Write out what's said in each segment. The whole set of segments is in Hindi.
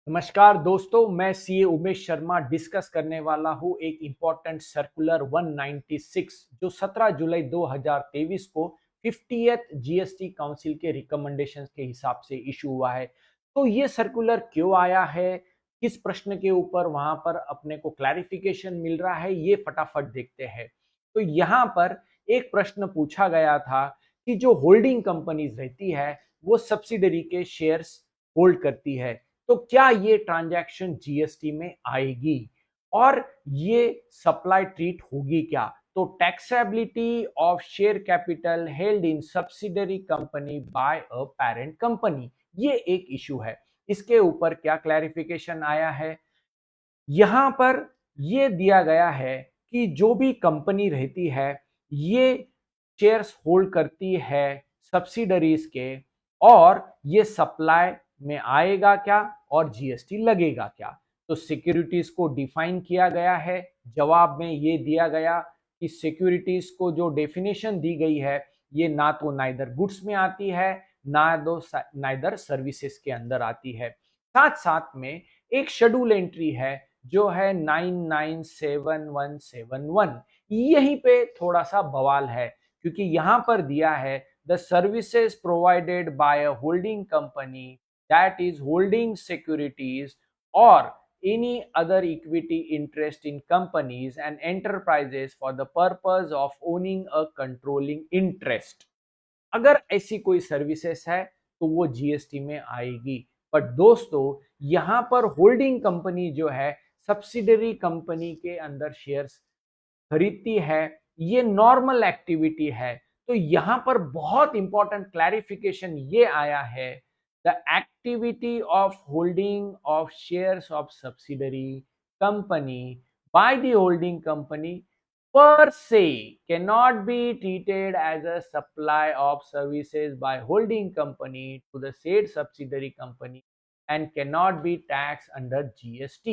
नमस्कार दोस्तों, मैं सीए उमेश शर्मा डिस्कस करने वाला हूं एक इम्पॉर्टेंट सर्कुलर 196 जो 17 जुलाई 2023 को 50th जीएसटी काउंसिल के रिकमेंडेशंस के हिसाब से इशू हुआ है। तो ये सर्कुलर क्यों आया है, किस प्रश्न के ऊपर वहां पर अपने को क्लैरिफिकेशन मिल रहा है, ये फटाफट देखते हैं। तो यहाँ पर एक प्रश्न पूछा गया था कि जो होल्डिंग कंपनीज रहती है वो सब्सिडरी के शेयर्स होल्ड करती है, तो क्या ये ट्रांजैक्शन जीएसटी में आएगी और ये सप्लाई ट्रीट होगी क्या? तो taxability of share capital held in subsidiary company by a parent company, ये एक इशू है। इसके ऊपर क्या क्लैरिफिकेशन आया है? यहां पर ये दिया गया है कि जो भी कंपनी रहती है ये शेयर्स होल्ड करती है सब्सिडरीज के, और ये सप्लाई में आएगा क्या और जीएसटी लगेगा क्या? तो सिक्योरिटीज को डिफाइन किया गया है। जवाब में ये दिया गया कि सिक्योरिटीज को जो डेफिनेशन दी गई है ये ना तो नाइदर गुड्स में आती है ना दो नाइदर सर्विसेज के अंदर आती है। साथ साथ में एक शेड्यूल एंट्री है जो है 997171। यहीं पे थोड़ा सा बवाल है क्योंकि यहां पर दिया है the services provided by a holding company that is holding securities और any other equity interest in companies and enterprises for the purpose of owning a controlling interest। अगर ऐसी कोई सर्विसेज है तो वो जीएसटी में आएगी। बट दोस्तों, यहां पर होल्डिंग कंपनी जो है सब्सिडरी कंपनी के अंदर शेयर्स खरीदती है, ये नॉर्मल एक्टिविटी है। तो यहां पर बहुत इंपॉर्टेंट क्लैरिफिकेशन ये आया है, the activity of holding of shares of subsidiary company by the holding company per se cannot be treated as a supply of services by holding company to the said subsidiary company and cannot be taxed under GST।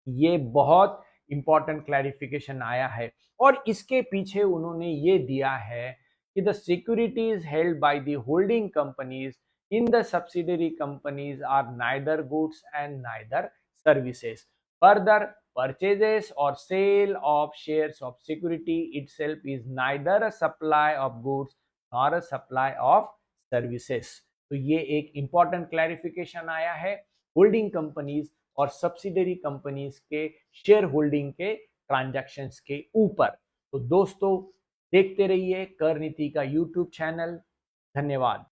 ये बहुत इंपॉर्टेंट क्लैरिफिकेशन आया है और इसके पीछे उन्होंने ये दिया है कि the securities held by the holding companies in the subsidiary companies are neither goods and neither services. Further, purchases or sale of shares of security itself is neither a supply of goods nor a supply of services। तो ये एक इंपॉर्टेंट क्लैरिफिकेशन आया है होल्डिंग कंपनीज और सब्सिडरी कंपनीज के शेयर होल्डिंग के ट्रांजैक्शंस के ऊपर। तो दोस्तों, देखते रहिए कर नीति का यूट्यूब चैनल। धन्यवाद।